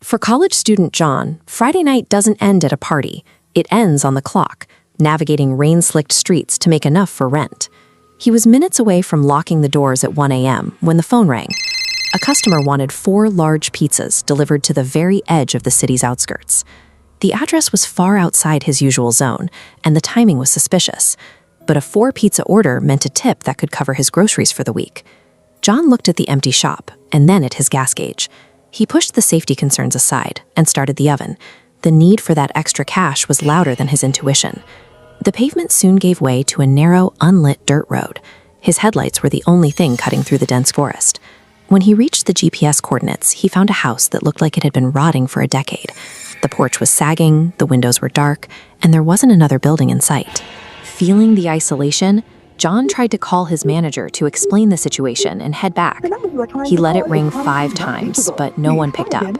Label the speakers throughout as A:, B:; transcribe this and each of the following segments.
A: For college student John, Friday night doesn't end at a party. It ends on the clock, navigating rain-slicked streets to make enough for rent. He was minutes away from locking the doors at 1 a.m. when the phone rang. A customer wanted 4 large pizzas delivered to the very edge of the city's outskirts. The address was far outside his usual zone, and the timing was suspicious. But a 4-pizza order meant a tip that could cover his groceries for the week. John looked at the empty shop, and then at his gas gauge. He pushed the safety concerns aside and started the oven. The need for that extra cash was louder than his intuition. The pavement soon gave way to a narrow, unlit dirt road. His headlights were the only thing cutting through the dense forest. When he reached the GPS coordinates, he found a house that looked like it had been rotting for a decade. The porch was sagging, the windows were dark, and there wasn't another building in sight. Feeling the isolation, John tried to call his manager to explain the situation and head back. He let it ring 5 times, but no one picked up.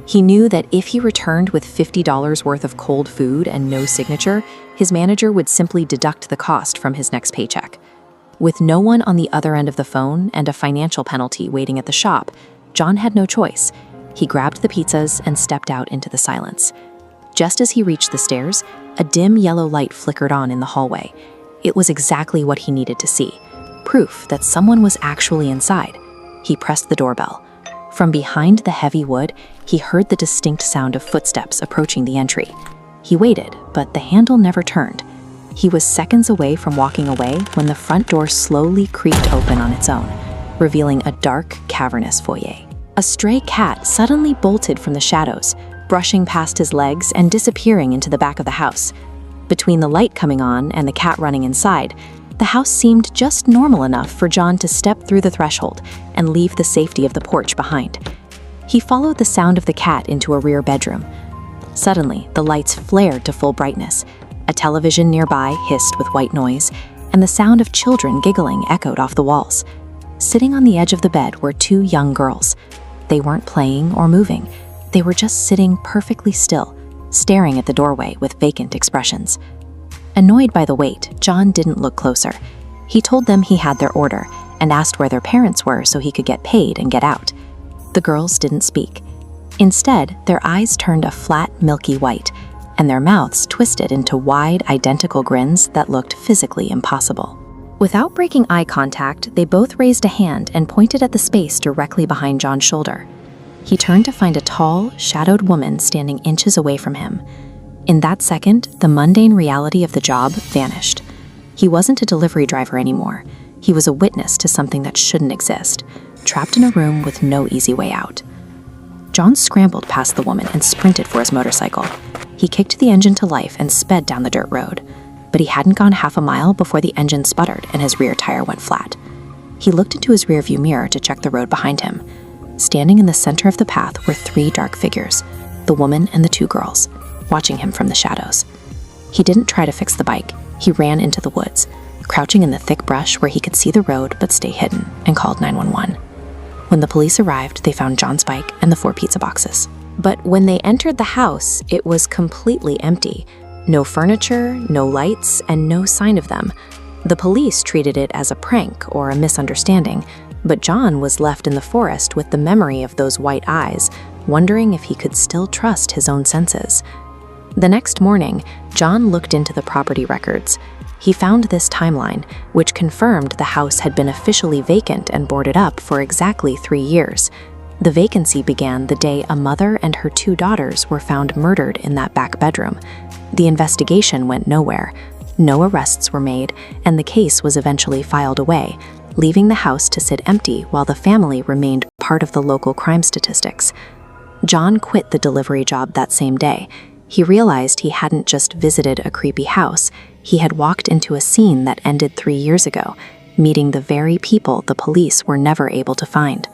A: He knew that if he returned with $50 worth of cold food and no signature, his manager would simply deduct the cost from his next paycheck. With no one on the other end of the phone and a financial penalty waiting at the shop, John had no choice. He grabbed the pizzas and stepped out into the silence. Just as he reached the stairs, a dim yellow light flickered on in the hallway. It was exactly what he needed to see, proof that someone was actually inside. He pressed the doorbell. From behind the heavy wood, he heard the distinct sound of footsteps approaching the entry. He waited, but the handle never turned. He was seconds away from walking away when the front door slowly creaked open on its own, revealing a dark, cavernous foyer. A stray cat suddenly bolted from the shadows, brushing past his legs and disappearing into the back of the house. Between the light coming on and the cat running inside, the house seemed just normal enough for John to step through the threshold and leave the safety of the porch behind. He followed the sound of the cat into a rear bedroom. Suddenly, the lights flared to full brightness. A television nearby hissed with white noise, and the sound of children giggling echoed off the walls. Sitting on the edge of the bed were 2 young girls. They weren't playing or moving. They were just sitting perfectly still, staring at the doorway with vacant expressions. Annoyed by the wait, John didn't look closer. He told them he had their order and asked where their parents were so he could get paid and get out. The girls didn't speak. Instead, their eyes turned a flat, milky white, and their mouths twisted into wide, identical grins that looked physically impossible. Without breaking eye contact, they both raised a hand and pointed at the space directly behind John's shoulder. He turned to find a tall, shadowed woman standing inches away from him. In that second, the mundane reality of the job vanished. He wasn't a delivery driver anymore. He was a witness to something that shouldn't exist, trapped in a room with no easy way out. John scrambled past the woman and sprinted for his motorcycle. He kicked the engine to life and sped down the dirt road. But he hadn't gone half a mile before the engine sputtered and his rear tire went flat. He looked into his rearview mirror to check the road behind him. Standing in the center of the path were 3 dark figures, the woman and the 2 girls, watching him from the shadows. He didn't try to fix the bike. He ran into the woods, crouching in the thick brush where he could see the road but stay hidden, and called 911. When the police arrived, they found John's bike and the 4 pizza boxes. But when they entered the house, it was completely empty. No furniture, no lights, and no sign of them. The police treated it as a prank or a misunderstanding, but John was left in the forest with the memory of those white eyes, wondering if he could still trust his own senses. The next morning, John looked into the property records. He found this timeline, which confirmed the house had been officially vacant and boarded up for exactly 3 years. The vacancy began the day a mother and her 2 daughters were found murdered in that back bedroom. The investigation went nowhere. No arrests were made, and the case was eventually filed away, leaving the house to sit empty while the family remained part of the local crime statistics. John quit the delivery job that same day. He realized he hadn't just visited a creepy house, he had walked into a scene that ended 3 years ago, meeting the very people the police were never able to find.